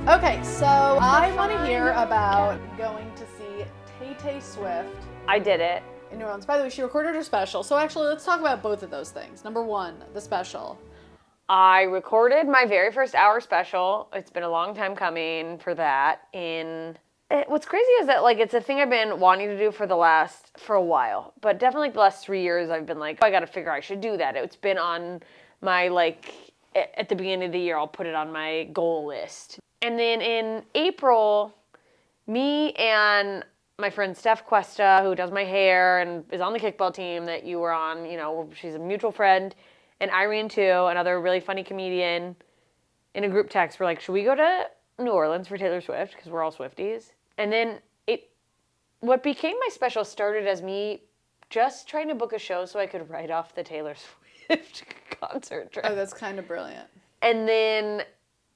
Okay, so I want to hear about going to see Tay Swift. I did it. In New Orleans. By the way, she recorded her special. So actually, let's talk about both of those things. Number one, the special. I recorded my very first hour special. It's been a long time coming for that. What's crazy is that it's a thing I've been wanting to do for a while, but definitely the last 3 years I've been like, I got to figure I should do that. It's been on my at the beginning of the year I'll put it on my goal list. And then in April, me and my friend Steph Cuesta, who does my hair and is on the kickball team that you were on, she's a mutual friend, and Irene too, another really funny comedian, in a group text, we're like, should we go to New Orleans for Taylor Swift? Because we're all Swifties. And then what became my special started as me just trying to book a show so I could write off the Taylor Swift concert trip. Oh, that's kind of brilliant. And then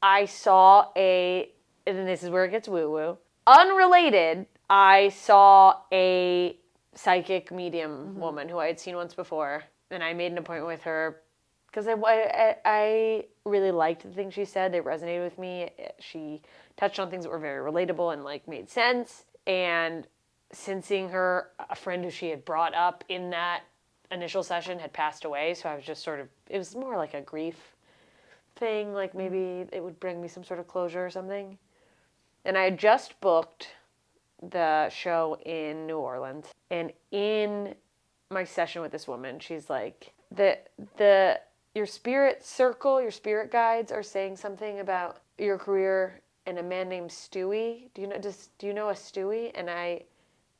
I saw and this is where it gets woo-woo, unrelated, I saw a psychic medium woman who I had seen once before, and I made an appointment with her because I really liked the things she said. They resonated with me. She touched on things that were very relatable and made sense. And since seeing her, a friend who she had brought up in that initial session had passed away, so I was just it was more like a grief thing, maybe it would bring me some sort of closure or something. And I had just booked the show in New Orleans, and in my session with this woman, she's like, your spirit circle, your spirit guides are saying something about your career and a man named Stewie. Do you know a Stewie? And I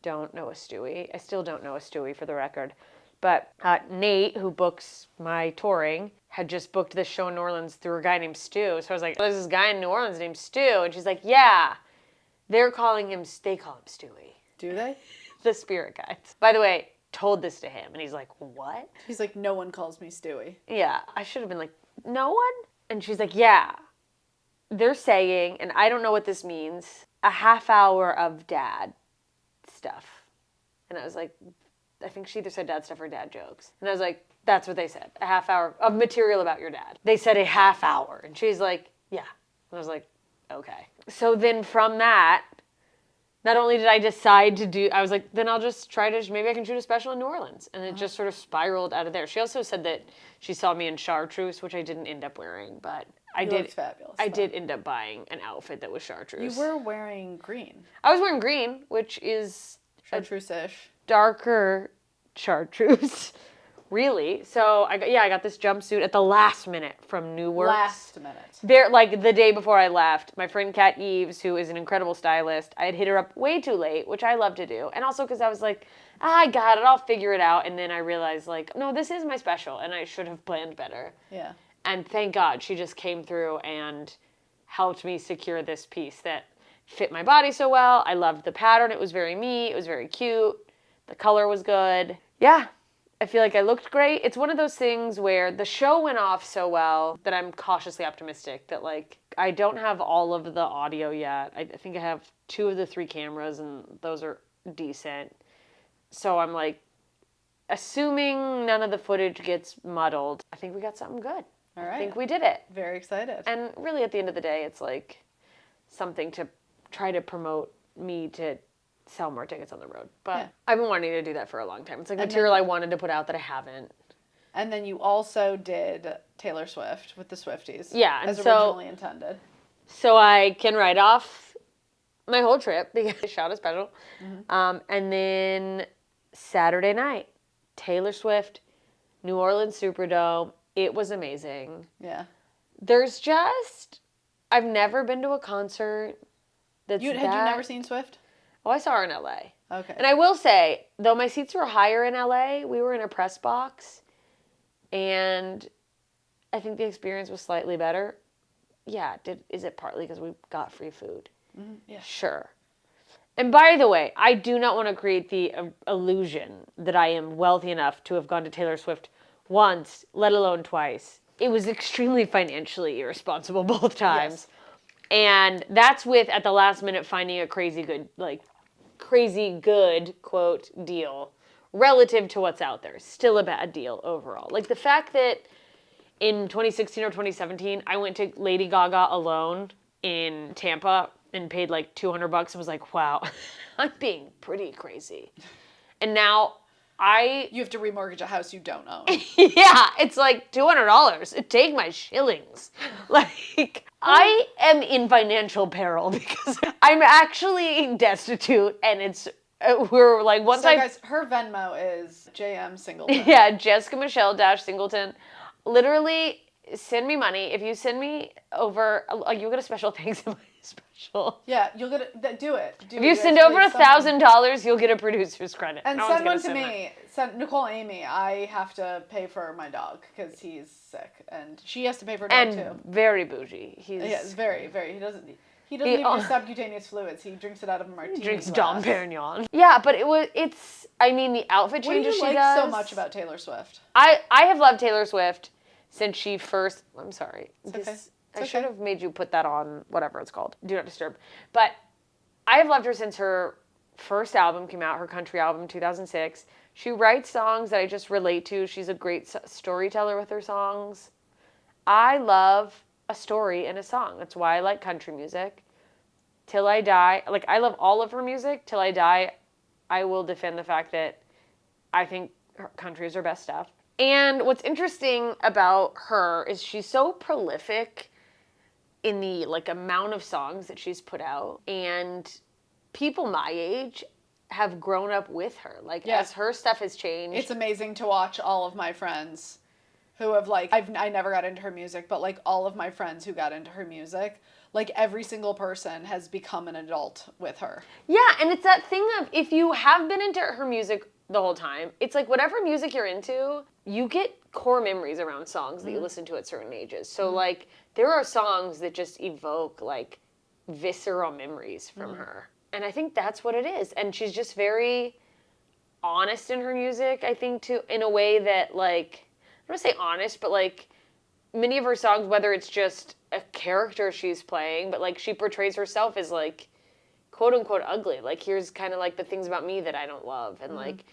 don't know a Stewie. I still don't know a Stewie, for the record. But Nate, who books my touring, had just booked this show in New Orleans through a guy named Stu. So I was like, there's this guy in New Orleans named Stu. And she's like, yeah, they call him Stewie. Do they? The spirit guides. By the way, told this to him, and he's like, what? He's like, no one calls me Stewie. Yeah, I should have been like, no one? And she's like, yeah. They're saying, and I don't know what this means, a half hour of dad stuff. And I was like, I think she either said dad stuff or dad jokes. And I was like, that's what they said. A half hour of material about your dad. They said a half hour. And she's like, yeah. And I was like, okay. So then from that, not only did I decide I was like, then I'll just maybe I can shoot a special in New Orleans. And it just sort of spiraled out of there. She also said that she saw me in chartreuse, which I didn't end up wearing, but I did. Looked fabulous. I did end up buying an outfit that was chartreuse. You were wearing green. I was wearing green, which is chartreuse-ish. Darker chartreuse, really. So I got this jumpsuit at the last minute from New Works. Last minute. There, the day before I left, my friend Kat Eves, who is an incredible stylist, I had hit her up way too late, which I love to do, and also because I was like, I got it, I'll figure it out, and then I realized no, this is my special, and I should have planned better. Yeah. And thank God she just came through and helped me secure this piece that fit my body so well. I loved the pattern. It was very me. It was very cute. The color was good. Yeah, I feel like I looked great. It's one of those things where the show went off so well that I'm cautiously optimistic that I don't have all of the audio yet. I think I have 2 of the 3 cameras and those are decent. So I'm assuming none of the footage gets muddled, I think we got something good. All right. I think we did it. Very excited. And really at the end of the day, it's something to try to promote me to sell more tickets on the road. But I've been wanting to do that for a long time. It's material I wanted to put out that I haven't. And then you also did Taylor Swift with the Swifties. Yeah. As originally intended. So I can write off my whole trip because I shot a special. Mm-hmm. And then Saturday night, Taylor Swift, New Orleans Superdome. It was amazing. Yeah. I've never been to a concert Had you never seen Swift? Oh, I saw her in LA. Okay. And I will say, though my seats were higher in LA, we were in a press box, and I think the experience was slightly better. Yeah, is it partly because we got free food? Mm-hmm. Yeah. Sure. And by the way, I do not want to create the illusion that I am wealthy enough to have gone to Taylor Swift once, let alone twice. It was extremely financially irresponsible both times. Yes. And that's with, at the last minute, finding a crazy good, quote, deal relative to what's out there. Still a bad deal overall. The fact that in 2016 or 2017, I went to Lady Gaga alone in Tampa and paid like $200 and was like, wow, I'm being pretty crazy. And now You have to remortgage a house you don't own. yeah, it's like $200. Take my shillings. Like, I am in financial peril because I'm actually destitute, and we're like, once So guys, her Venmo is JM Singleton. yeah, Jessica Michelle Singleton. Literally, send me money. If you send me over, you'll get a special thanks in my special. Yeah, you'll get do it. If you send over $1,000, you'll get a producer's credit. And send one to me. Send Nicole, Amy. I have to pay for my dog because he's sick, and she has to pay for a dog too. And very bougie. He's very. He doesn't even use subcutaneous fluids. He drinks it out of a martini. He drinks glass. Dom Perignon. Yeah, but I mean, the outfit changes she does. What do you like so much about Taylor Swift? I have loved Taylor Swift since she first. I'm sorry. I should have made you put that on whatever it's called. Do Not Disturb. But I have loved her since her first album came out, her country album, 2006. She writes songs that I just relate to. She's a great storyteller with her songs. I love a story in a song. That's why I like country music. Till I die. Like, I love all of her music. Till I die, I will defend the fact that I think country is her best stuff. And what's interesting about her is she's so prolific in the amount of songs that she's put out, and people my age have grown up with her. As her stuff has changed. It's amazing to watch all of my friends who have I never got into her music, but all of my friends who got into her music, every single person has become an adult with her. Yeah, and it's that thing of, if you have been into her music the whole time, it's whatever music you're into, you get core memories around songs that you listen to at certain ages. So there are songs that just evoke visceral memories from her. And I think that's what it is. And she's just very honest in her music, I think, too, in a way that, I don't want to say honest, but, many of her songs, whether it's just a character she's playing, but, she portrays herself as, quote-unquote ugly. Here's kind of, the things about me that I don't love, and,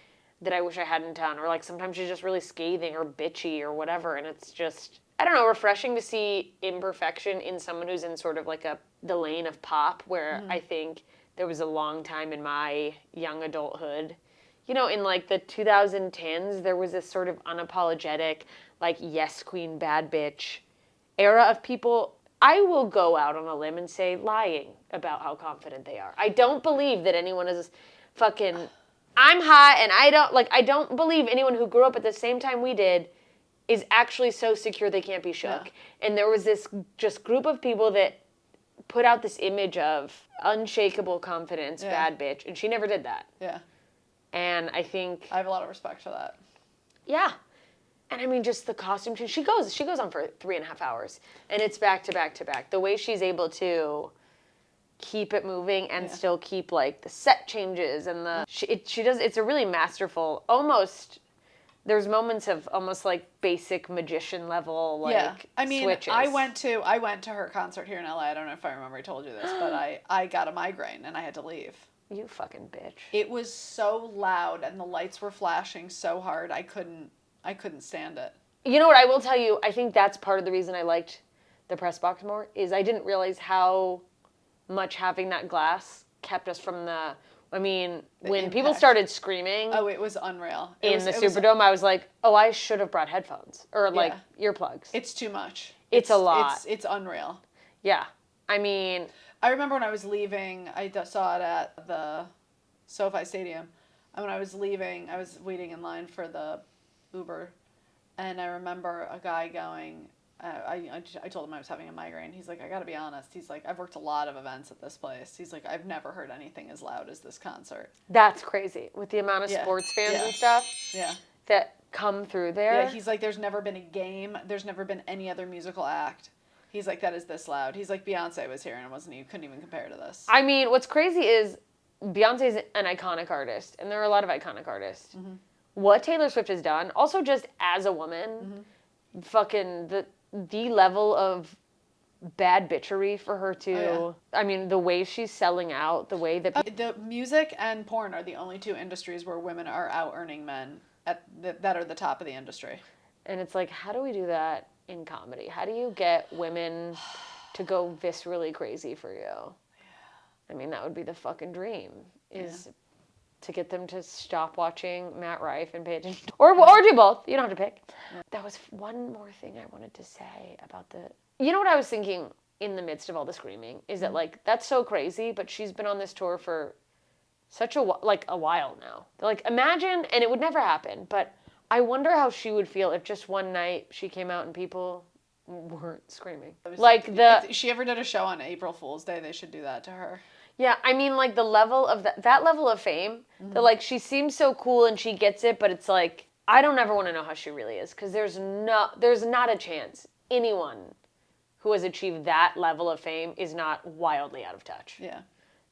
that I wish I hadn't done. Or, sometimes she's just really scathing or bitchy or whatever, and it's just, I don't know, refreshing to see imperfection in someone who's in sort of, the lane of pop, where I think there was a long time in my young adulthood, in the 2010s, there was this sort of unapologetic, yes queen, bad bitch era of people, I will go out on a limb and say, lying about how confident they are. I don't believe that anyone is fucking, I'm hot, and I don't believe anyone who grew up at the same time we did is actually so secure they can't be shook. Yeah. And there was this just group of people that put out this image of unshakable confidence, bad bitch, and she never did that. Yeah. And I think I have a lot of respect for that. Yeah. And I mean, just the costume change. She goes on for 3.5 hours, and it's back to back to back. The way she's able to keep it moving and still keep the set changes and she does. It's a really masterful, almost. There's moments of almost basic magician level I mean, switches. I went to her concert here in LA. I don't know if I remember I told you this, but I got a migraine and I had to leave. You fucking bitch. It was so loud and the lights were flashing so hard. I couldn't stand it. You know what I will tell you? I think that's part of the reason I liked the press box more, is I didn't realize how much having that glass kept us from the... I mean, when people started screaming... Oh, it was unreal. In the Superdome, I was like, oh, I should have brought headphones. Or, earplugs. It's too much. It's a lot. It's unreal. Yeah. I mean... I remember when I was leaving, I saw it at the SoFi Stadium. And when I was leaving, I was waiting in line for the Uber. And I remember a guy going... I told him I was having a migraine. He's like, I gotta be honest. He's like, I've worked a lot of events at this place. He's like, I've never heard anything as loud as this concert. That's crazy. With the amount of sports fans and stuff that come through there. Yeah, he's like, there's never been a game. There's never been any other musical act. He's like, that is this loud. He's like, Beyonce was here and it wasn't. You couldn't even compare to this. I mean, what's crazy is Beyonce's an iconic artist, and there are a lot of iconic artists. Mm-hmm. What Taylor Swift has done, also just as a woman, fucking the level of bad bitchery for her to, I mean, the way she's selling out, the way that... the music and porn are the only two industries where women are out earning men that are the top of the industry. And it's like, how do we do that in comedy? How do you get women to go viscerally crazy for you. I mean, that would be the fucking dream, is to get them to stop watching Matt Rife and pay attention. Or do both. You don't have to pick. Yeah. That was one more thing I wanted to say about the... You know what I was thinking in the midst of all the screaming? Is that, like, that's so crazy, but she's been on this tour for such a while now. Like, imagine, and it would never happen, but I wonder how she would feel if just one night she came out and people weren't screaming. Like, if she ever did a show on April Fool's Day, they should do that to her. Yeah, I mean, like, the level of that level of fame, that, like, she seems so cool and she gets it, but it's like, I don't ever want to know how she really is, because there's not a chance anyone who has achieved that level of fame is not wildly out of touch. Yeah.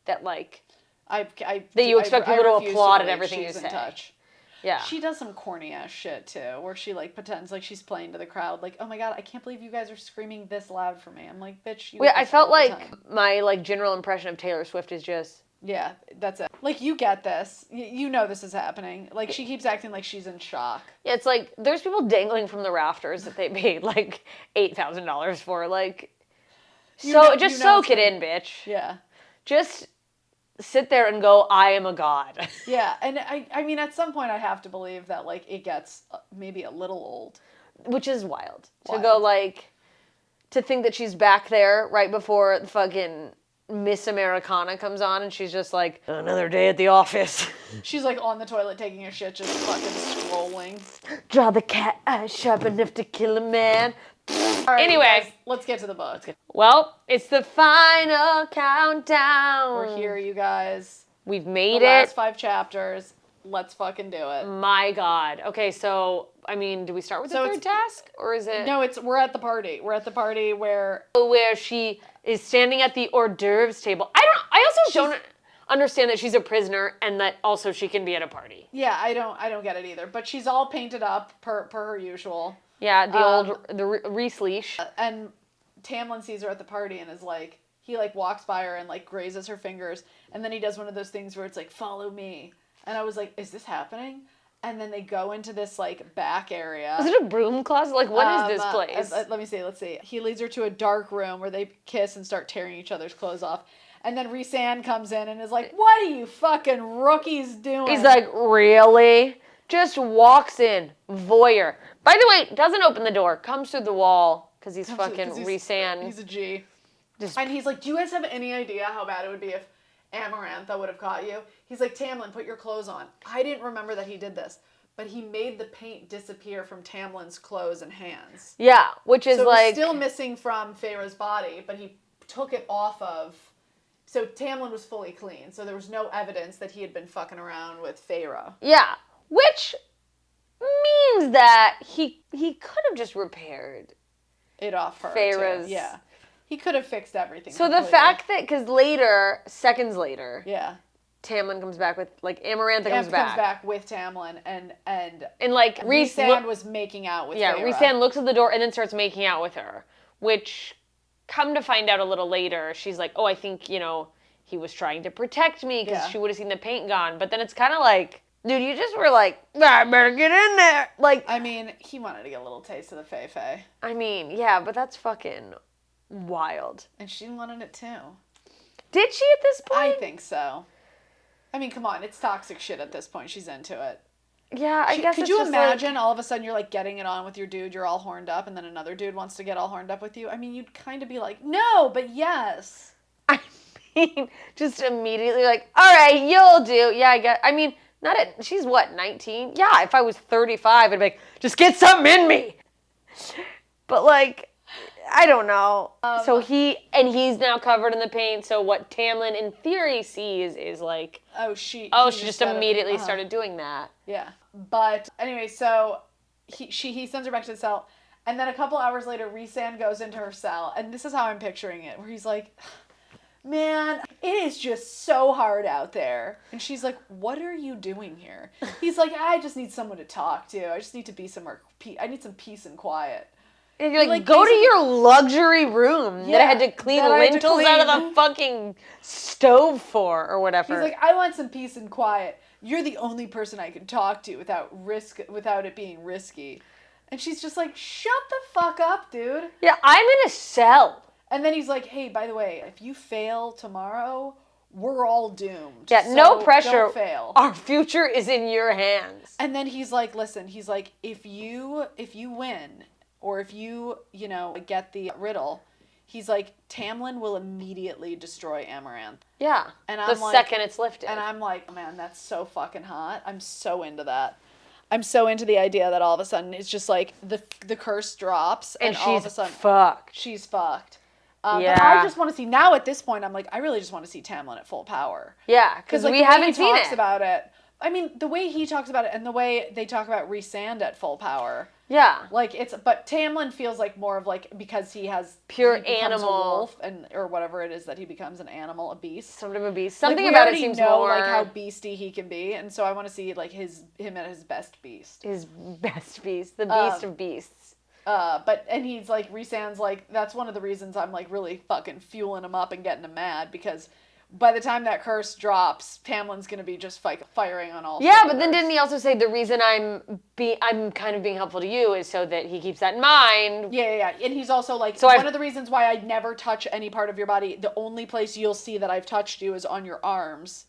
That, like, that you expect people to applaud at everything you say. In touch. Yeah. She does some corny ass shit too, where she like pretends like she's playing to the crowd, like, oh my god, I can't believe you guys are screaming this loud for me. I'm like, bitch. Wait, I felt like my like general impression of Taylor Swift is just. Yeah, that's it. Like, you get this. You know this is happening. Like, she keeps acting like she's in shock. Yeah, it's like there's people dangling from the rafters that they paid like $8,000 for. Like, just soak it in, bitch. Yeah. Just sit there and go, I am a god. Yeah, and I mean, at some point I have to believe that, like, it gets maybe a little old. Which is wild. To go, like, to think that she's back there right before the fucking Miss Americana comes on and she's just like, another day at the office. She's, like, on the toilet taking a shit, just fucking scrolling. Draw the cat eyes sharp enough to kill a man. All right, anyway, guys, let's get to the book. Well, it's the final countdown. We're here, you guys. We've made the last 5 chapters. Let's fucking do it. My God. Okay, so, I mean, do we start with the third task? Or is it... No, we're at the party. We're at the party where she is standing at the hors d'oeuvres table. I also don't understand that she's a prisoner and that also she can be at a party. Yeah, I don't get it either. But she's all painted up per her usual. Yeah, the Reese leash. And Tamlin sees her at the party and is like, he like walks by her and like grazes her fingers, and then he does one of those things where it's like, follow me. And I was like, is this happening? And then they go into this like back area. Is it a broom closet? Like, what is this place? Let's see. He leads her to a dark room where they kiss and start tearing each other's clothes off. And then Rhysand comes in and is like, what are you fucking rookies doing? He's like, really? Just walks in, voyeur. By the way, doesn't open the door, comes through the wall, because he's fucking Rhysand. He's a G. And he's like, do you guys have any idea how bad it would be if Amarantha would have caught you? He's like, Tamlin, put your clothes on. I didn't remember that he did this, but he made the paint disappear from Tamlin's clothes and hands. Yeah, which is so like... So it was still missing from Feyre's body, but he took it off of... So Tamlin was fully clean, so there was no evidence that he had been fucking around with Feyre. Yeah. Which means that he could have just repaired it off her. Feyre's. Too. Yeah. He could have fixed everything. So completely. The fact that, because later, seconds later, yeah, Tamlin comes back with, like, Amarantha comes back with Tamlin, and like, Rhysand was making out with Feyre. Rhysand looks at the door and then starts making out with her, which, come to find out a little later, she's like, oh, I think, you know, he was trying to protect me because she would have seen the paint gone. But then it's kind of like, dude, you just were like, I better get in there. Like, I mean, he wanted to get a little taste of the Fey. I mean, yeah, but that's fucking wild. And she wanted it too. Did she at this point? I think so. I mean, come on, it's toxic shit at this point. She's into it. Yeah, I guess. Could you imagine all of a sudden you're like getting it on with your dude, you're all horned up, and then another dude wants to get all horned up with you? I mean, you'd kind of be like, no, but yes. I mean, just immediately like, all right, you'll do. Yeah, I get. I mean, she's what, 19? Yeah, if I was 35, I'd be like, just get something in me. But like, I don't know. So he's now covered in the paint. So what Tamlin in theory sees is like, she just immediately started doing that. Yeah. But anyway, so he sends her back to the cell, and then a couple hours later, Rhysand goes into her cell, and this is how I'm picturing it, where he's like, man, it is just so hard out there. And she's like, what are you doing here? He's like, I just need someone to talk to. I just need to be somewhere. I need some peace and quiet. And you're like, go to your luxury room that I had to clean lentils out of the fucking stove for, or whatever. He's like, I want some peace and quiet. You're the only person I can talk to without it being risky. And she's just like, shut the fuck up, dude. Yeah, I'm in a cell. And then he's like, hey, by the way, if you fail tomorrow, we're all doomed. Yeah, so no pressure. Don't fail. Our future is in your hands. And then he's like, listen, he's like, if you win, or if you get the riddle, he's like, Tamlin will immediately destroy Amaranth. Yeah. And the second it's lifted. And I'm like, man, that's so fucking hot. I'm so into that. I'm so into the idea that all of a sudden it's just like the curse drops and all of a sudden fucked. She's fucked. Yeah. But I just want to see, now at this point, I'm like, I really just want to see Tamlin at full power. Yeah, because like, we haven't seen it. Talks about it. I mean, the way he talks about it and the way they talk about Rhysand at full power. Yeah. Like, but Tamlin feels like more of like, because he has pure he becomes animal. a wolf or whatever it is that he becomes, an animal, a beast. Something of a beast. Something like, about it seems know, more like how beasty he can be, and so I want to see like him at his best beast. His best beast, the beast of beasts. And he's like, Rhysand's like, that's one of the reasons I'm like really fucking fueling him up and getting him mad, because by the time that curse drops, Tamlin's gonna be just firing on all. Yeah, cylinders. but then didn't he also say the reason I'm kind of being helpful to you is so that he keeps that in mind? Yeah. And he's also like, one of the reasons why I never touch any part of your body, the only place you'll see that I've touched you is on your arms.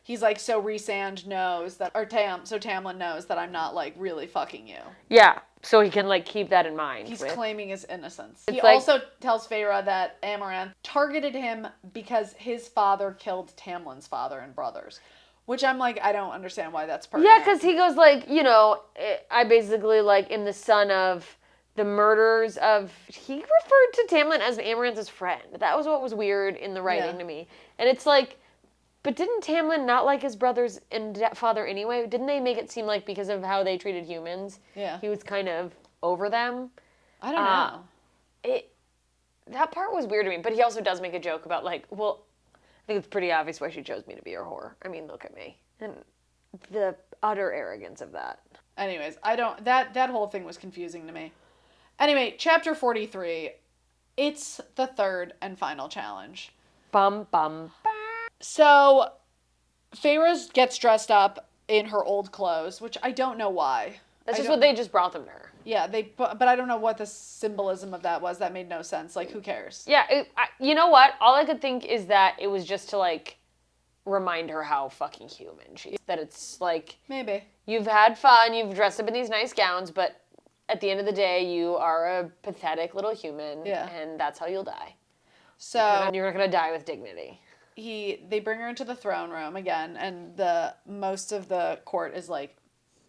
He's like, so Rhysand knows that, so Tamlin knows that I'm not like really fucking you. Yeah, so he can like keep that in mind. He's claiming his innocence. It's He like, also tells Feyre that Amaranth targeted him because his father killed Tamlin's father and brothers. Which I'm like, I don't understand why that's pertinent. Yeah, because he goes like, I basically like in the son of the murders of, he referred to Tamlin as Amaranth's friend. That was what was weird in the writing to me. And it's like, but didn't Tamlin not like his brothers and father anyway? Didn't they make it seem like because of how they treated humans, he was kind of over them? I don't know. That part was weird to me, but he also does make a joke about like, well, I think it's pretty obvious why she chose me to be her whore. I mean, look at me. And the utter arrogance of that. Anyways, that whole thing was confusing to me. Anyway, chapter 43, it's the third and final challenge. Bum, bum, bum. So, Feyre gets dressed up in her old clothes, which I don't know why. That's just what they just brought them to her. Yeah, but I don't know what the symbolism of that was. That made no sense. Like, who cares? Yeah, you know what? All I could think is that it was just to, like, remind her how fucking human she is. That it's, like... Maybe. You've had fun, you've dressed up in these nice gowns, but at the end of the day, you are a pathetic little human, and that's how you'll die. So... You're not gonna die with dignity. They bring her into the throne room again, and most of the court is like,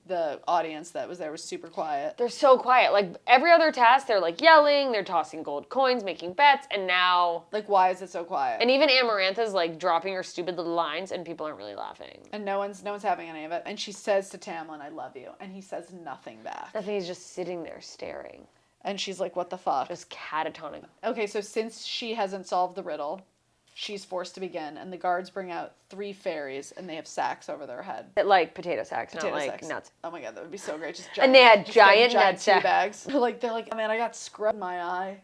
the audience that was there was super quiet. They're so quiet. Like every other task, they're like yelling, they're tossing gold coins, making bets, and now like, why is it so quiet? And even Amarantha's like dropping her stupid little lines, and people aren't really laughing. And no one's having any of it. And she says to Tamlin, "I love you," and he says nothing back. Nothing. He's just sitting there staring. And she's like, "What the fuck?" Just catatonic. Okay, so since she hasn't solved the riddle, she's forced to begin, and the guards bring out 3 fairies, and they have sacks over their head. Like potato sacks, not like sacks. nuts. Oh my god, that would be so great. Just and they had giant nut tea bags. They're like, oh man, I got scrub in my eye.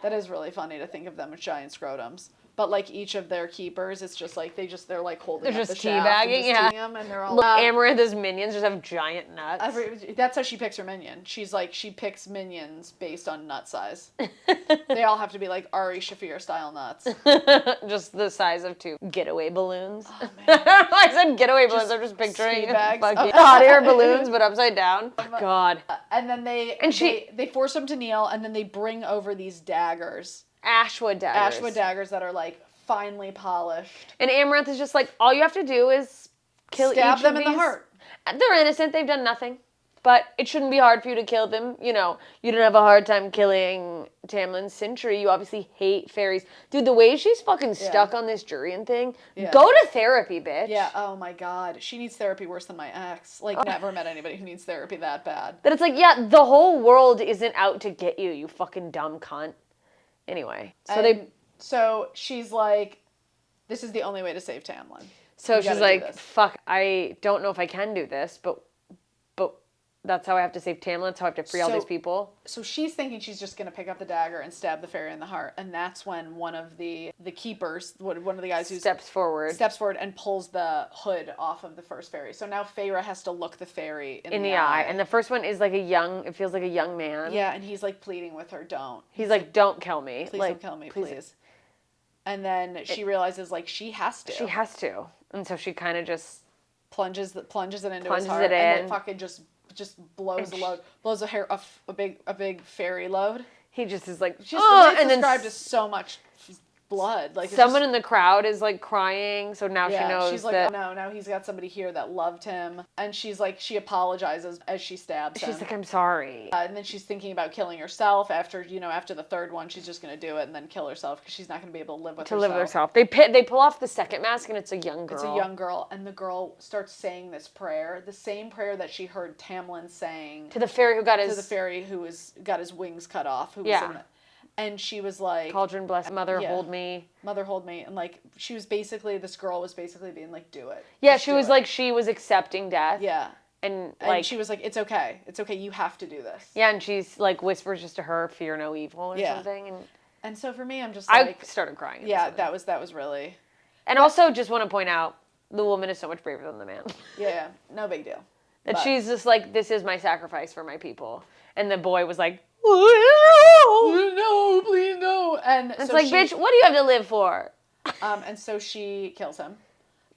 That is really funny to think of them as giant scrotums. But like each of their keepers, it's just like they're like holding they're up just the shaft and teabagging, just them, and they're all Amarantha's minions just have giant nuts. That's how she picks her minion. She's like, she picks minions based on nut size. They all have to be like Ari Shaffir style nuts. Just the size of 2 getaway balloons. Oh, man. I said getaway balloons. I'm just picturing fucking hot air balloons, but upside down. God. And then they force him to kneel, and then they bring over these daggers. Ashwood daggers that are like finely polished. And Amaranth is just like, all you have to do is stab them in the heart. They're innocent. They've done nothing. But it shouldn't be hard for you to kill them. You know, you didn't have a hard time killing Tamlin's Sentry. You obviously hate fairies. Dude, the way she's fucking stuck on this Jurian thing, go to therapy, bitch. Yeah, oh my god. She needs therapy worse than my ex. Like, never met anybody who needs therapy that bad. That it's like, yeah, the whole world isn't out to get you, you fucking dumb cunt. Anyway, so she's like, this is the only way to save Tamlin. So she's like, fuck, I don't know if I can do this, but that's how I have to save Tamlin. That's how I have to free all these people. So she's thinking she's just going to pick up the dagger and stab the fairy in the heart. And that's when one of the keepers, one of the guys who steps forward and pulls the hood off of the first fairy. So now Feyre has to look the fairy in the eye. And the first one is like it feels like a young man. Yeah, and he's like pleading with her, don't. He's like, don't kill me. Please don't kill me, please. And then she realizes like she has to. She has to. And so she kind of just plunges it into his heart, and then fucking just blows a big fairy load. He just is like, and described as so much blood. Like someone in the crowd is like crying, so now she knows she's like, oh no, now he's got somebody here that loved him, and she's like, she apologizes as she stabs him. She's like, I'm sorry. And then she's thinking about killing herself after the third one. She's just gonna do it and then kill herself because she's not gonna be able to live with herself. They pull off the second mask, and it's a young girl. It's a young girl, and the girl starts saying this prayer, the same prayer that she heard Tamlin saying to the fairy who got his wings cut off. Who was in the, and she was like, Cauldron bless, mother hold me. Mother hold me. And like, this girl was basically being like, do it. Yeah, she was accepting death. Yeah. And she was like, it's okay. It's okay. You have to do this. Yeah, and she's like whispers just to her, fear no evil or something. And so for me, I'm just like. I started crying. Yeah, that was really. And also just want to point out, the woman is so much braver than the man. Yeah, no big deal. That she's just like, this is my sacrifice for my people. And the boy was like, no, please no. And it's so like, bitch, what do you have to live for? And so she kills her.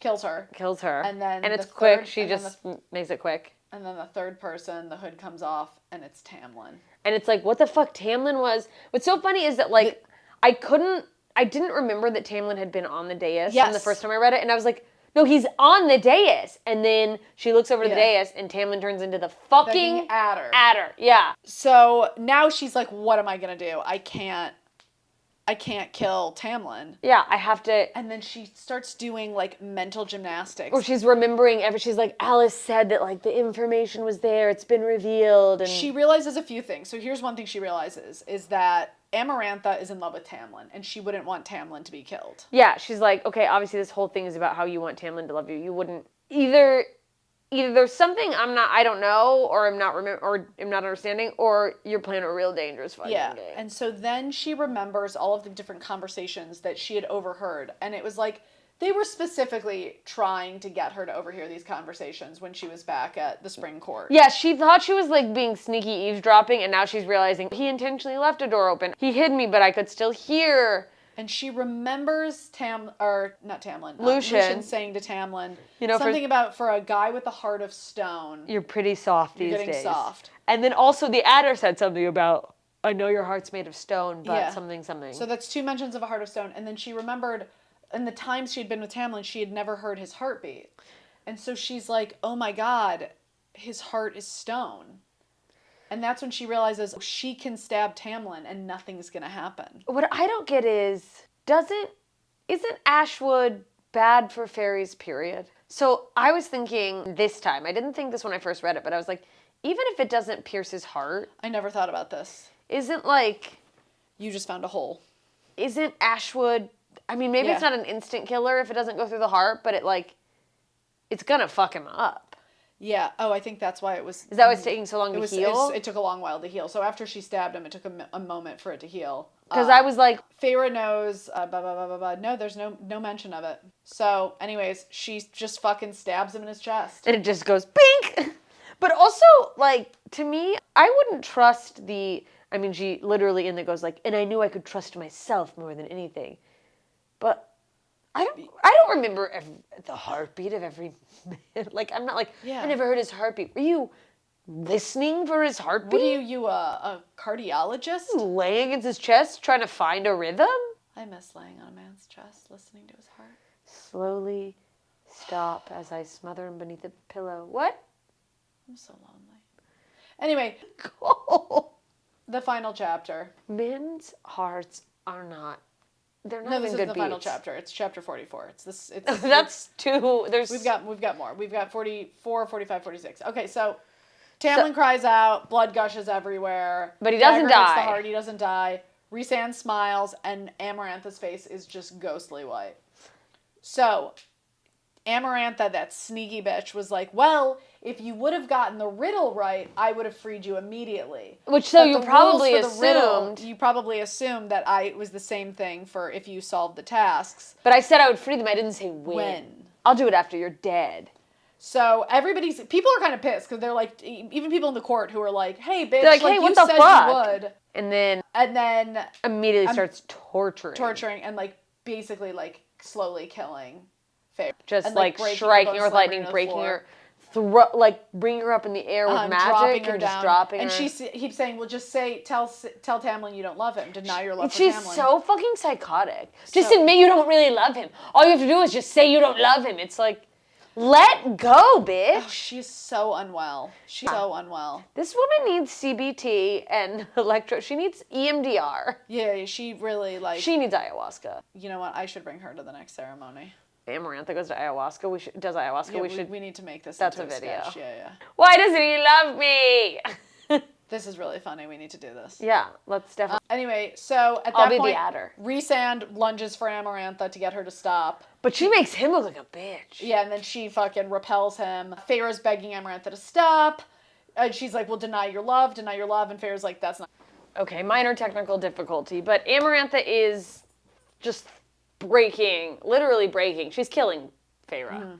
And it's quick. She just makes it quick. And then the third person, the hood comes off, and it's Tamlin. And it's like, what the fuck Tamlin was. What's so funny is that like, I didn't remember that Tamlin had been on the dais from the first time I read it. And I was like, no, he's on the dais. And then she looks over the dais, and Tamlin turns into the fucking adder. Yeah. So now she's like, what am I going to do? I can't kill Tamlin. Yeah, I have to. And then she starts doing like mental gymnastics. Or she's remembering she's like, Alice said that like the information was there. It's been revealed. And she realizes a few things. So here's one thing she realizes is that Amarantha is in love with Tamlin, and she wouldn't want Tamlin to be killed. Yeah, she's like, okay, obviously this whole thing is about how you want Tamlin to love you. You wouldn't either there's something I don't know, or I'm not understanding, or you're playing a real dangerous fucking game. And so then she remembers all of the different conversations that she had overheard, and it was like they were specifically trying to get her to overhear these conversations when she was back at the Spring Court. Yeah, she thought she was like being sneaky eavesdropping, and now she's realizing he intentionally left a door open. He hid me, but I could still hear. And she remembers Lucian saying to Tamlin, something about for a guy with a heart of stone. You're pretty soft these days. You're getting soft. And then also the adder said something about, I know your heart's made of stone, but something. So that's 2 mentions of a heart of stone. And then she remembered in the times she had been with Tamlin, she had never heard his heartbeat. And so she's like, oh my God, his heart is stone. And that's when she realizes she can stab Tamlin and nothing's going to happen. What I don't get is, isn't Ashwood bad for fairies, period? So I was thinking this time, I didn't think this when I first read it, but I was like, even if it doesn't pierce his heart. I never thought about this. Isn't like. You just found a hole. Isn't Ashwood. I mean, maybe it's not an instant killer if it doesn't go through the heart, but it's gonna fuck him up. Yeah. Oh, I think that's why it was. Is that why it's taking so long to heal? It took a long while to heal. So after she stabbed him, it took a moment for it to heal. Because I was like, Feyre knows. No, there's no mention of it. So, anyways, she just fucking stabs him in his chest, and it just goes bink. But also, like, to me, I wouldn't trust she literally in there goes like, and I knew I could trust myself more than anything. But I don't remember the heartbeat of every man. Like, I'm not like, I never heard his heartbeat. Were you listening for his heartbeat? What are you, a cardiologist? Laying against his chest, trying to find a rhythm? I miss laying on a man's chest, listening to his heart. Slowly stop as I smother him beneath a pillow. What? I'm so lonely. Anyway, the final chapter. Men's hearts are not. They're not. No, this is the final chapter. It's chapter 44. It's this. It's that's two. There's. We've got more. We've got 44, 45, 46. Okay, so Tamlin cries out. Blood gushes everywhere. But he doesn't die. Hits the heart. He doesn't die. Rhysand smiles, and Amarantha's face is just ghostly white. So, Amarantha, that sneaky bitch, was like, well, if you would have gotten the riddle right, I would have freed you immediately. Which, so But you the probably rules for the riddle, assumed. you probably assumed that it was the same thing for if you solved the tasks. But I said I would free them. I didn't say When. I'll do it after you're dead. So people are kind of pissed because they're like, even people in the court who are like, hey, bitch, They're like, hey, you what the said fuck? you would. And then immediately starts torturing. And like basically like slowly killing Feyre. Just and, like breaking striking her, her with lightning, breaking her, like bringing her up in the air with magic and just dropping her. And she keeps saying, well, just tell Tamlin you don't love him. Deny your love for She's Tamlin. so fucking psychotic. Just admit you don't really love him. All you have to do is just say you don't love him. It's like, let go, bitch. Oh, she's so unwell. She's so unwell. This woman needs CBT and she needs EMDR. Yeah, she really like. She needs ayahuasca. You know what? I should bring her to the next ceremony. Amarantha goes to ayahuasca. Does ayahuasca? Yeah, we need to make this. That's into a video. Sketch. Yeah. Why doesn't he love me? This is really funny. We need to do this. Yeah, let's definitely. Anyway, so at that I'll be point, the adder. Rhysand lunges for Amarantha to get her to stop. But she makes him look like a bitch. Yeah, and then she fucking repels him. Feyre's begging Amarantha to stop. And she's like, well, deny your love. And Feyre's like, that's not. Okay, minor technical difficulty, but Amarantha is just literally breaking. She's killing Feyre. Mm-hmm.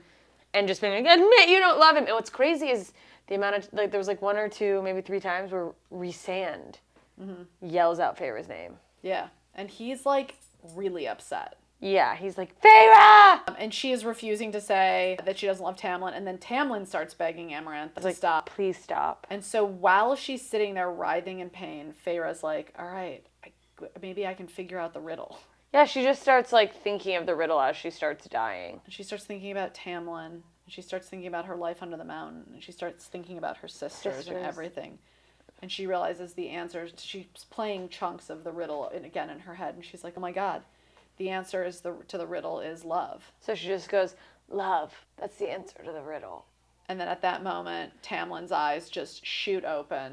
And just being like, admit you don't love him. And what's crazy is the amount of, like, there was like 1 or 2, maybe 3 times where Rhysand yells out Feyre's name. Yeah, and he's like really upset. Yeah, he's like, Feyre! And she is refusing to say that she doesn't love Tamlin, and then Tamlin starts begging Amarantha to stop. Please stop. And so while she's sitting there writhing in pain, Feyre's like, all right, maybe I can figure out the riddle. Yeah, she just starts like thinking of the riddle as she starts dying. And she starts thinking about Tamlin, and she starts thinking about her life under the mountain, and she starts thinking about her sisters. And everything. And she realizes the answers. She's playing chunks of the riddle again in her head, and she's like, oh my God. The answer to the riddle is love. So she just goes, love. That's the answer to the riddle. And then at that moment, Tamlin's eyes just shoot open.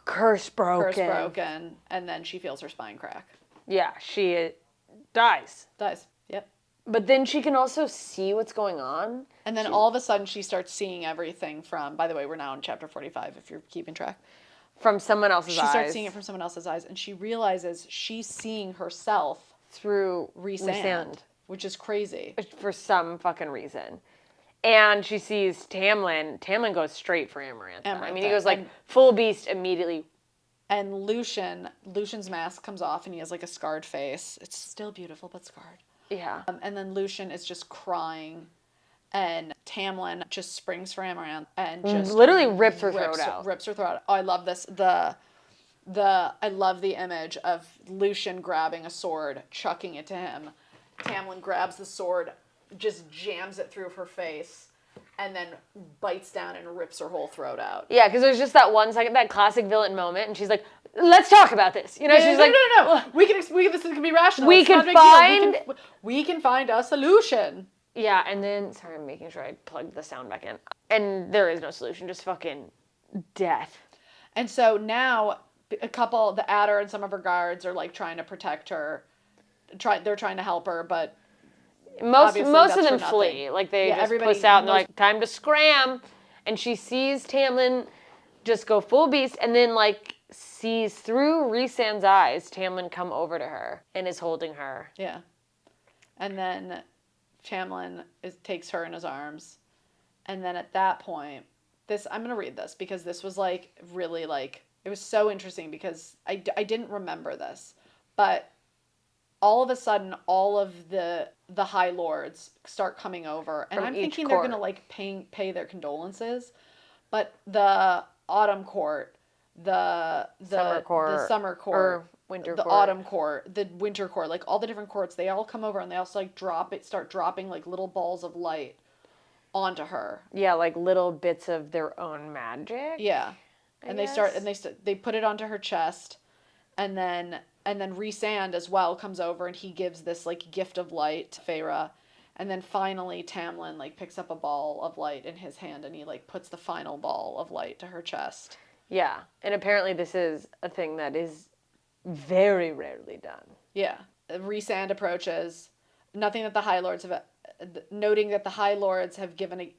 Curse broken. And then she feels her spine crack. Yeah, she dies. Yep. But then she can also see what's going on. And then all of a sudden she starts seeing everything from, by the way, we're now in chapter 45 if you're keeping track. From someone else's eyes. She starts seeing it from someone else's eyes, and she realizes she's seeing herself through Rhysand, which is crazy. For some fucking reason. And she sees Tamlin. Tamlin goes straight for Amarantha. I mean, he goes like full beast immediately. And Lucian's mask comes off, and he has like a scarred face. It's still beautiful, but scarred. Yeah. And then Lucian is just crying, and Tamlin just springs for Amarantha and just literally rips her throat out. Rips her throat out. Oh, I love this. I love the image of Lucian grabbing a sword, chucking it to him. Tamlin grabs the sword, just jams it through her face, and then bites down and rips her whole throat out. Yeah, because there's just that 1 second, that classic villain moment, and she's like, let's talk about this. You know, she's like, no. This can be rational. We can find a solution. Yeah, and then, sorry, I'm making sure I plugged the sound back in. And there is no solution, just fucking death. And so now the adder and some of her guards are like trying to protect her. They're trying to help her, but most of them flee. Like they just puss out and they're like, time to scram. And she sees Tamlin just go full beast, and then like sees through Rhysand's eyes Tamlin come over to her and is holding her. Yeah. And then Tamlin takes her in his arms. And then at that point, I'm going to read this because this was like really like, it was so interesting because I didn't remember this, but all of a sudden, all of the High Lords start coming over, and I'm thinking they're gonna like pay their condolences, but the Autumn Court, the Summer Court, or Winter the Court. Autumn Court, the Winter Court, like all the different courts, they all come over and they also like start dropping like little balls of light onto her. Yeah, like little bits of their own magic. Yeah. And they put it onto her chest, and then Rhysand as well comes over and he gives this like gift of light to Feyre, and then finally Tamlin like picks up a ball of light in his hand and he like puts the final ball of light to her chest. Yeah, and apparently this is a thing that is very rarely done. Yeah, Rhysand approaches. Nothing that the High Lords have noting that the High Lords have given a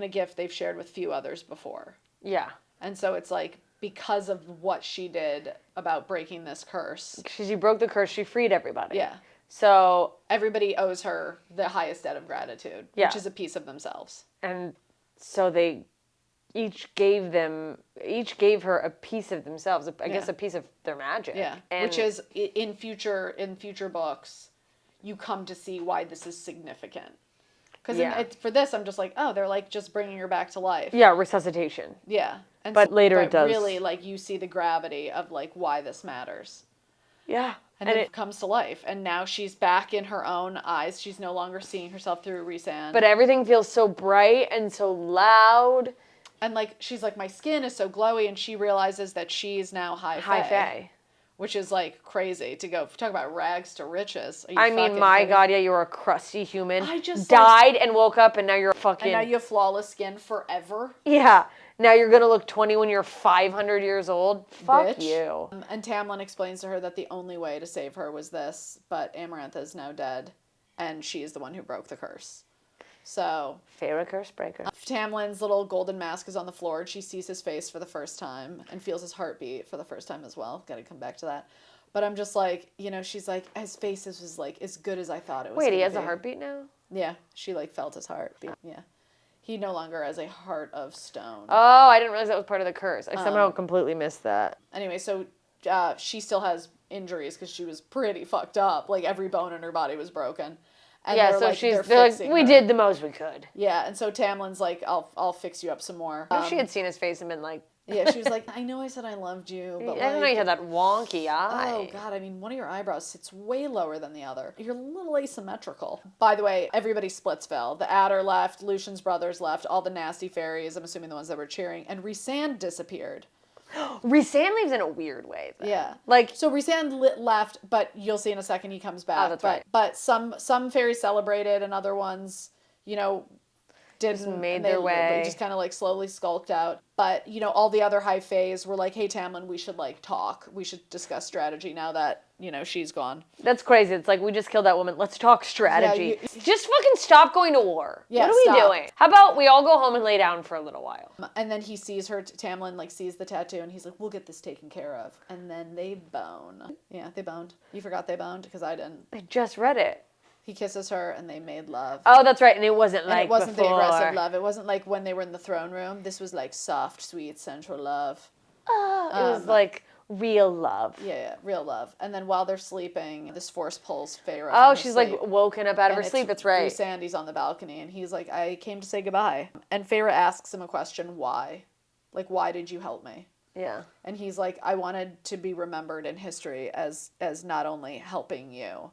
gift they've shared with few others before. Yeah. And so it's like, because of what she did about breaking this curse. She broke the curse, she freed everybody. Yeah. So everybody owes her the highest debt of gratitude, which is a piece of themselves. And so they each gave her a piece of themselves, I guess a piece of their magic. Yeah. Which is in future books, you come to see why this is significant. Because for this, I'm just like, oh, they're like just bringing her back to life. Yeah, resuscitation. Yeah. And but later it does. Really, like, you see the gravity of, like, why this matters. Yeah. And it comes to life. And now she's back in her own eyes. She's no longer seeing herself through Rhysand. But everything feels so bright and so loud. And, like, she's like, my skin is so glowy. And she realizes that she is now high fae. Which is, like, crazy to go. Talk about rags to riches. I mean, my God, yeah, you're a crusty human. I just died and woke up and now you're fucking... And now you have flawless skin forever. Yeah. Now you're going to look 20 when you're 500 years old. Fuck you. And Tamlin explains to her that the only way to save her was this, but Amarantha is now dead, and she is the one who broke the curse. So... Feyre curse breaker. Tamlin's little golden mask is on the floor, and she sees his face for the first time, and feels his heartbeat for the first time as well. Gotta come back to that. But I'm just like, she's like, his face was like as good as I thought it was. Wait, he has a heartbeat now? Yeah, she like felt his heartbeat. Yeah. He no longer has a heart of stone. Oh, I didn't realize that was part of the curse. I somehow completely missed that. Anyway, so she still has injuries because she was pretty fucked up. Like, every bone in her body was broken. And yeah, so they're like, we did the most we could. Yeah, and so Tamlin's like, I'll fix you up some more. If she had seen his face and been like... Yeah, she was like, I know I said I loved you, but I didn't know you had that wonky eye. Oh, God, I mean, one of your eyebrows sits way lower than the other. You're a little asymmetrical. By the way, everybody Splitsville. The Adder left, Lucian's brothers left, all the nasty fairies, I'm assuming the ones that were cheering, and Rhysand disappeared. Rhysand leaves in a weird way, though. Yeah. Like... So Rhysand left, but you'll see in a second he comes back. Oh, that's right. But some fairies celebrated, and other ones, didn't. Just made their way. They just kind of like slowly skulked out. But, all the other high faes were like, hey, Tamlin, we should like talk. We should discuss strategy now that, she's gone. That's crazy. It's like, we just killed that woman. Let's talk strategy. Yeah, just fucking stop going to war. Yeah, what are we doing? How about we all go home and lay down for a little while? And then he sees her, Tamlin like sees the tattoo and he's like, we'll get this taken care of. And then they bone. Yeah, they boned. You forgot they boned? Because I didn't. I just read it. He kisses her and they made love. Oh, that's right. And it wasn't like before. The aggressive love. It wasn't like when they were in the throne room. This was like soft, sweet, sensual love. It was like real love. Yeah, real love. And then while they're sleeping, this force pulls Feyre. Oh, she's like woken up out of her sleep. That's right. Sandy's on the balcony and he's like, I came to say goodbye. And Feyre asks him a question, why? Like, why did you help me? Yeah. And he's like, I wanted to be remembered in history as not only helping you,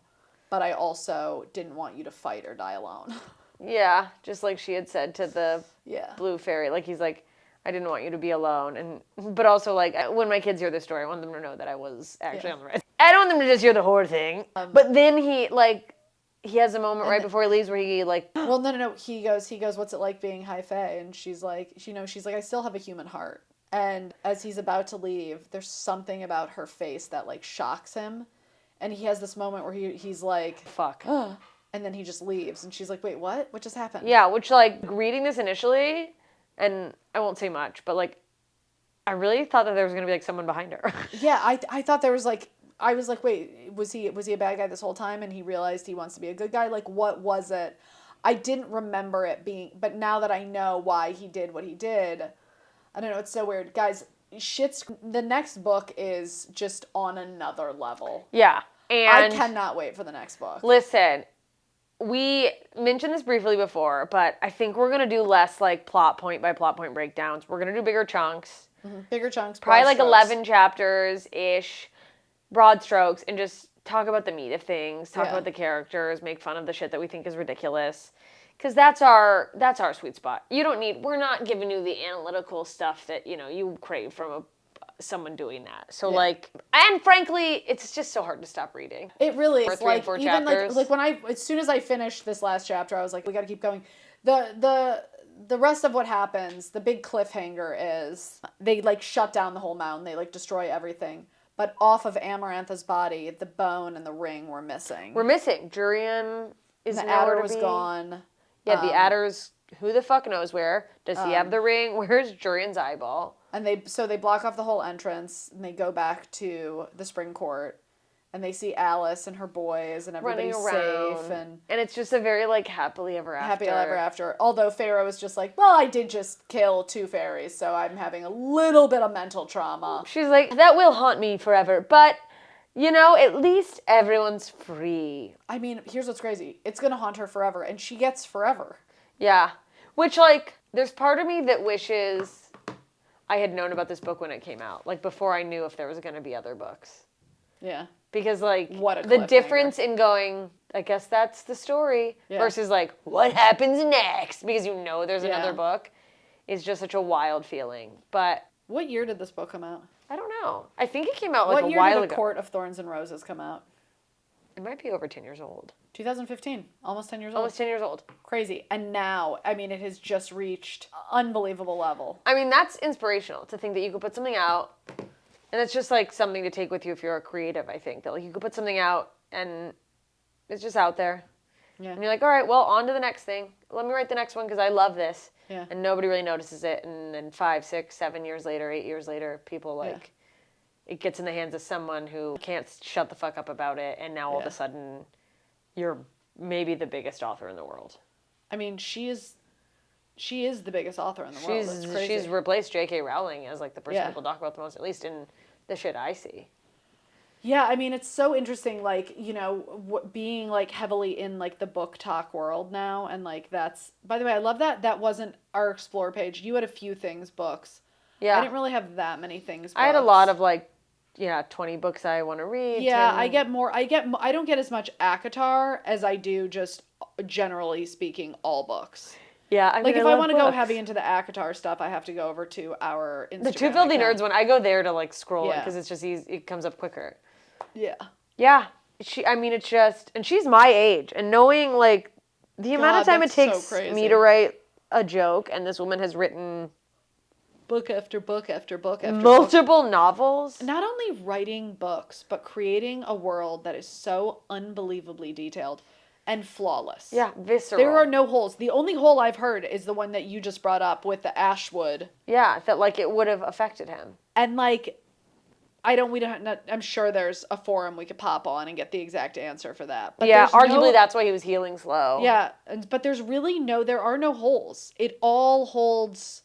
but I also didn't want you to fight or die alone. Yeah, just like she had said to the blue fairy. Like, he's like, I didn't want you to be alone. But also, like, when my kids hear this story, I want them to know that I was actually on the right. I don't want them to just hear the whore thing. But then he has a moment right before he leaves where he, like... Well, no. He goes, what's it like being high fae? And she's like, I still have a human heart. And as he's about to leave, there's something about her face that, like, shocks him. And he has this moment where he's like, fuck. And then he just leaves. And she's like, wait, what? What just happened? Yeah, which, like, reading this initially, and I won't say much, but, like, I really thought that there was going to be, like, someone behind her. Yeah, I thought there was, like, I was like, wait, was he a bad guy this whole time? And he realized he wants to be a good guy? Like, what was it? I didn't remember it being, but now that I know why he did what he did, I don't know, it's so weird. Guys, the next book is just on another level. Yeah. And I cannot wait for the next book. Listen, we mentioned this briefly before, but I think we're going to do less like plot point by plot point breakdowns. We're going to do bigger chunks. Mm-hmm. Bigger chunks. Probably like strokes. 11 chapters-ish, broad strokes, and just talk about the meat of things, talk about the characters, make fun of the shit that we think is ridiculous. Because that's our sweet spot. We're not giving you the analytical stuff that, you crave from someone doing that. So and frankly, it's just so hard to stop reading. It really is. For 3 and 4 chapters. Like when as soon as I finished this last chapter, I was like, we got to keep going. The rest of what happens, the big cliffhanger is they like shut down the whole mountain. They like destroy everything. but off of Amarantha's body, the bone and the ring were missing. We're missing. Jurian is the nowhere adder to was be. gone. Yeah, the adder's, who the fuck knows where? Does he have the ring? Where's Jurian's eyeball? And they block off the whole entrance, and they go back to the spring court, and they see Alice and her boys, and everybody's safe, and it's just a very, like, happily ever after. Although Feyre was just like, well, I did just kill 2 fairies, so I'm having a little bit of mental trauma. She's like, that will haunt me forever, but, you know, at least everyone's free. I mean, here's what's crazy. It's gonna haunt her forever, and she gets forever. Yeah. Which, like, there's part of me that wishes I had known about this book when it came out. Like, before I knew if there was going to be other books. Yeah. Because, like, what a the difference in going, I guess that's the story, versus, like, what happens next? Because you know there's another book, is just such a wild feeling. But what year did this book come out? I don't know. I think it came out, like, a while ago. What year did The Court of Thorns and Roses come out? It might be over 10 years old. 2015. Almost 10 years old. Almost 10 years old. Crazy. And now, I mean, it has just reached unbelievable level. I mean, that's inspirational to think that you could put something out, and it's just, like, something to take with you if you're a creative, I think. That, like, you could put something out, and it's just out there. Yeah. And you're like, all right, well, on to the next thing. Let me write the next one because I love this. Yeah. And nobody really notices it, and then 5, 6, 7 years later, 8 years later, people, like... It gets in the hands of someone who can't shut the fuck up about it, and now all of a sudden, you're maybe the biggest author in the world. I mean, she is the biggest author in the world. That's crazy. She's replaced J.K. Rowling as, like, the person people talk about the most, at least in the shit I see. Yeah, I mean, it's so interesting, like, you know, being, like, heavily in, like, the book talk world now, and, like, that's... By the way, I love that that wasn't our Explore page. You had a few things, books. Yeah. I didn't really have that many things, books. I had a lot of, like, 20 books I want to read. Yeah, 10... I don't get as much ACOTAR as I do just generally speaking all books. Yeah, I mean, like, if I want to go heavy into the ACOTAR stuff, I have to go over to our Instagram. The Two Filthy Nerds one, I go there to, like, scroll it because it's just easy. It comes up quicker. Yeah. Yeah. It's just, and she's my age, and knowing, like, the amount of time it takes me to write a joke, and this woman has written... book after book after book after multiple novels. Not only writing books, but creating a world that is so unbelievably detailed and flawless. Yeah, visceral. There are no holes. The only hole I've heard is the one that you just brought up with the Ashwood. Yeah, that, like, it would have affected him. And, like, I'm sure there's a forum we could pop on and get the exact answer for that. But yeah, arguably that's why he was healing slow. Yeah, but there are no holes. It all holds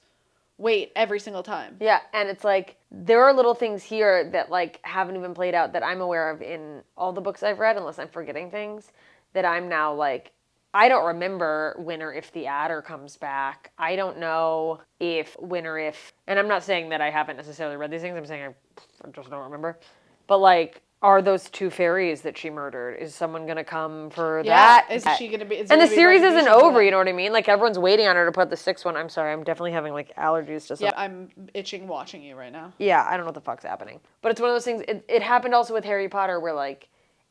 weight every single time. Yeah, and it's like, there are little things here that, like, haven't even played out that I'm aware of in all the books I've read, unless I'm forgetting things, that I'm now, like, I don't remember when or if the adder comes back. I don't know when or if, and I'm not saying that I haven't necessarily read these things, I'm saying I just don't remember. But, like, are those 2 fairies that she murdered? Is someone going to come for that? Is she going to be... And the series isn't over, you know what I mean? Like, everyone's waiting on her to put the 6th one. I'm sorry, I'm definitely having, like, allergies to something. Yeah, I'm itching watching you right now. Yeah, I don't know what the fuck's happening. But it's one of those things, it happened also with Harry Potter where, like,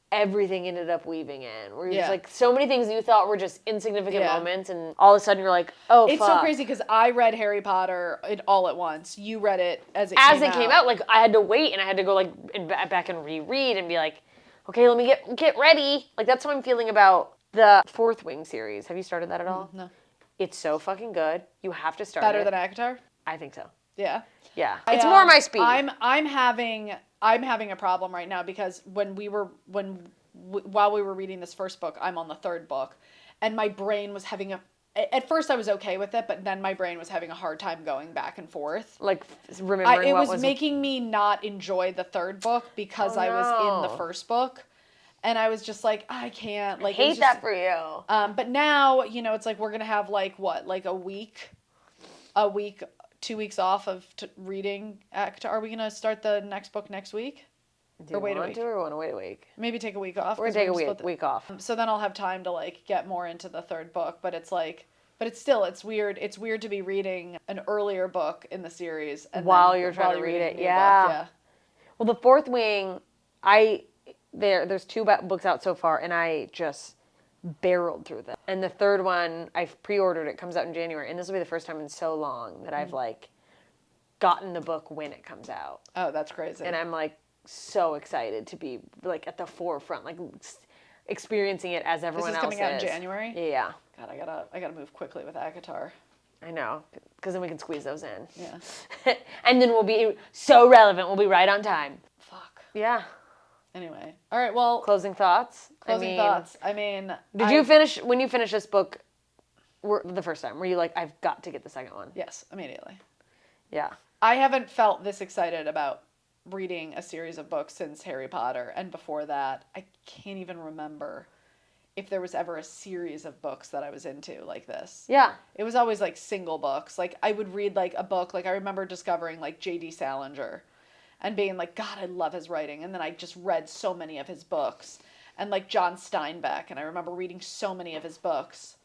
everything ended up weaving in. Where you're just like, so many things you thought were just insignificant moments, and all of a sudden you're like, oh, it's so crazy because I read Harry Potter all at once. You read it as it came out. Like, I had to wait, and I had to go, like, back and reread and be like, okay, let me get ready. Like, that's how I'm feeling about the Fourth Wing series. Have you started that at all? No. It's so fucking good. You have to start Better than ACOTAR? I think so. Yeah. Yeah. It's more my speed. I'm having a problem right now because while we were reading this first book, I'm on the 3rd book, and my brain was having at first I was okay with it, but then my brain was having a hard time going back and forth. Like, remembering it was making me not enjoy the 3rd book because I was in the first book. And I was just like, I can't. Like, I hate that for you. But now, you know, it's like we're going to have, like, a week, 2 weeks off of reading ACOTAR. Are we going to start the next book next week? Do you want to, or want to wait a week? Maybe take a week off. We're going to take a week off. So then I'll have time to, like, get more into the 3rd book. But it's like, it's weird. It's weird to be reading an earlier book in the series. And while you're trying to read it. Yeah. Well, the Fourth Wing, there's 2 books out so far, and I just barreled through them. And the 3rd one, I've pre-ordered it, comes out in January, and this will be the first time in so long that I've, like, gotten the book when it comes out. Oh, that's crazy. And I'm, like, so excited to be like at the forefront, like experiencing it as everyone This is else coming out in January? Yeah. God, I gotta move quickly with ACOTAR. I know, because then we can squeeze those in. Yeah. And then we'll be so relevant. We'll be right on time. Fuck. Yeah. Anyway. All right, well. Closing thoughts? Closing thoughts. I mean. Did you finish, when you finished this book the first time, were you like, I've got to get the second one? Yes, immediately. Yeah. I haven't felt this excited about reading a series of books since Harry Potter. And before that, I can't even remember if there was ever a series of books that I was into like this. Yeah. It was always like single books. Like I would read like a book, like I remember discovering like J.D. Salinger and being like, God, I love his writing. And then I just read so many of his books. And like John Steinbeck, and I remember reading so many of his books.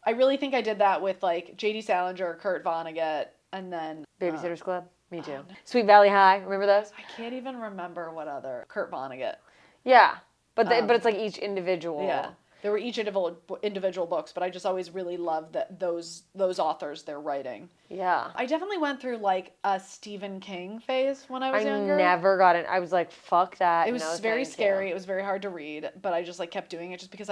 I really think I did that with like J.D. Salinger, Kurt Vonnegut, and then Babysitter's Club? Me too. Sweet Valley High, remember those? I can't even remember what other Kurt Vonnegut. Yeah. But it's like each individual. Yeah. There were each individual books, but I just always really loved that those authors, their writing. Yeah. I definitely went through like a Stephen King phase when I was younger. I never got it. I was like, fuck that. It was very scary. It was very hard to read, but I just like kept doing it just because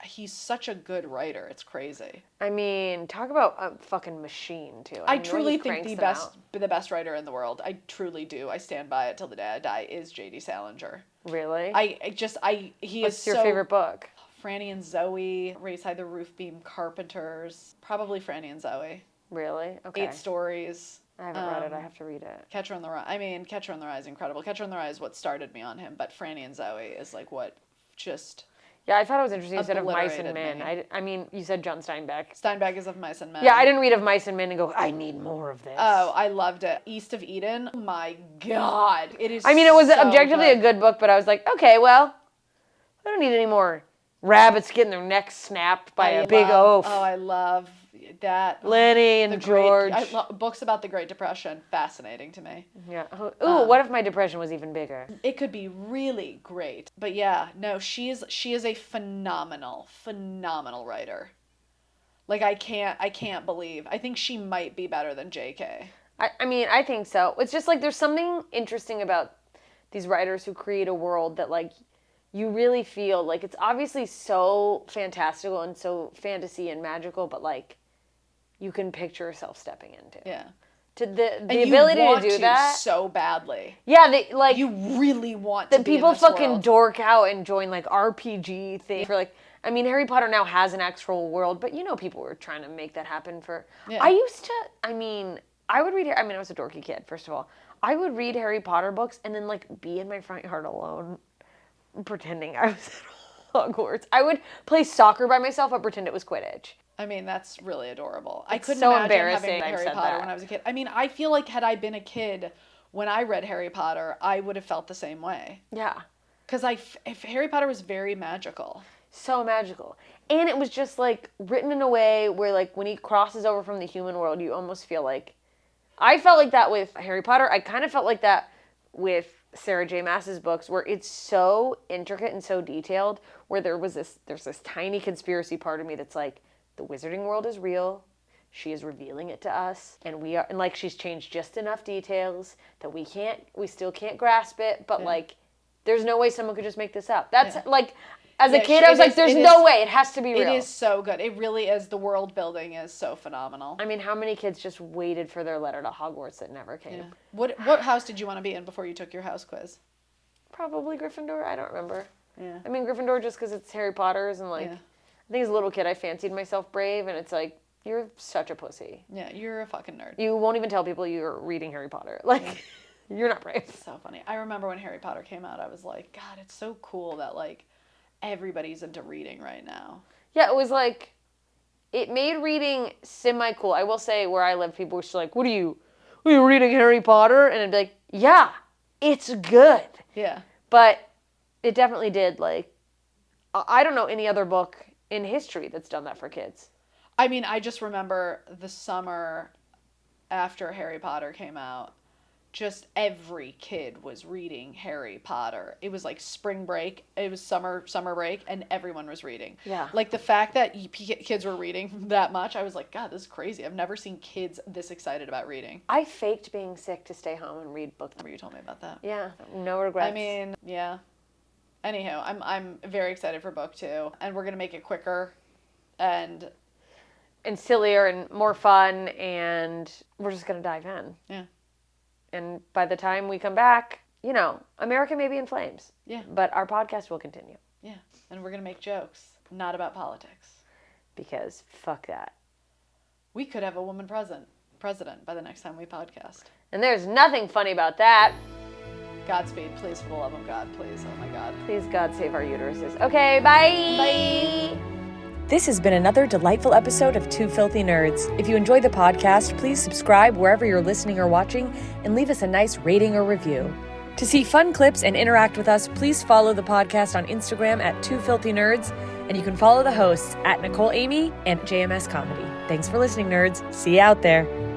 he's such a good writer. It's crazy. I mean, talk about a fucking machine too. I truly think the best writer in the world, I truly do. I stand by it till the day I die, is J.D. Salinger. Really? What's your favorite book? Franny and Zoe, Rayside the Roof Beam Carpenters, probably Franny and Zoe. Really? Okay. 8 stories. I haven't read it. I have to read it. Catcher in the Rye. Catcher in the Rye is incredible. Catcher in the Rye is what started me on him, but Franny and Zoe is like what just. Yeah, I thought it was interesting. You said of Mice and Men. Me. I mean, you said John Steinbeck. Steinbeck is of Mice and Men. Yeah, I didn't read of Mice and Men and go, I need more of this. Oh, I loved it. East of Eden. Oh my God, it is. I mean, it was so objectively good. a good book, but I was like, okay, well, I don't need any more rabbits getting their necks snapped by a big oaf. Oh, I love that. Lenny and George. Books about the Great Depression, fascinating to me. Yeah. Ooh, what if my depression was even bigger? It could be really great. But yeah, no, she is a phenomenal writer. Like I can't believe. I think she might be better than J.K. I mean, I think so. It's just like there's something interesting about these writers who create a world that like you really feel like it's obviously so fantastical and so fantasy and magical, but like you can picture yourself stepping into. Yeah. To the ability to do that so badly. Yeah, they like you really want to. That be people in this fucking world. dork out and join like RPG things for like. I mean, Harry Potter now has an actual world, but you know, people were trying to make that happen for. Yeah. I would read. I mean, I was a dorky kid. First of all, I would read Harry Potter books and then like be in my front yard alone, pretending I was at Hogwarts. I would play soccer by myself, but pretend it was Quidditch. I mean, that's really adorable. It's I couldn't so imagine embarrassing having Harry Potter when I was a kid. I mean, I feel like had I been a kid when I read Harry Potter, I would have felt the same way. Yeah. Because if Harry Potter was very magical. So magical. And it was just like written in a way where like when he crosses over from the human world, you almost feel like, I felt like that with Harry Potter. I kind of felt like that with Sarah J. Maas's books, where it's so intricate and so detailed, where there's this tiny conspiracy part of me that's like, the wizarding world is real. She is revealing it to us, and like she's changed just enough details that we still can't grasp it, but like there's no way someone could just make this up. That's like, as a kid, I was like, there's no way, it has to be real. It is so good. It really is. The world building is so phenomenal. I mean, how many kids just waited for their letter to Hogwarts that never came? Yeah. What house did you want to be in before you took your house quiz? Probably Gryffindor. I don't remember. Yeah. I mean, Gryffindor just because it's Harry Potter's and like, I think as a little kid I fancied myself brave, and it's like, you're such a pussy. Yeah, you're a fucking nerd. You won't even tell people you're reading Harry Potter. Like, you're not brave. It's so funny. I remember when Harry Potter came out, I was like, God, it's so cool that like everybody's into reading right now. Yeah, it was like, it made reading semi-cool. I will say, where I live, people were just like, what are you reading Harry Potter? And I'd be like, yeah, it's good. Yeah. But it definitely did, like, I don't know any other book in history that's done that for kids. I mean, I just remember the summer after Harry Potter came out, just every kid was reading Harry Potter. It was like spring break. It was summer break, and everyone was reading. Yeah. Like the fact that kids were reading that much, I was like, God, this is crazy. I've never seen kids this excited about reading. I faked being sick to stay home and read books. Remember you told me about that. Yeah, no regrets. I mean, yeah. Anywho, I'm very excited for book 2, and we're gonna make it quicker, and sillier and more fun, and we're just gonna dive in. Yeah. And by the time we come back, America may be in flames. Yeah. But our podcast will continue. Yeah. And we're going to make jokes, not about politics. Because fuck that. We could have a woman president by the next time we podcast. And there's nothing funny about that. Godspeed, please, for the love of God, please. Oh my God. Please, God, save our uteruses. Okay, bye. Bye. This has been another delightful episode of Two Filthy Nerds. If you enjoyed the podcast, please subscribe wherever you're listening or watching and leave us a nice rating or review. To see fun clips and interact with us, please follow the podcast on Instagram at Two Filthy Nerds, and you can follow the hosts at Nicole Amy and JMS Comedy. Thanks for listening, nerds. See you out there.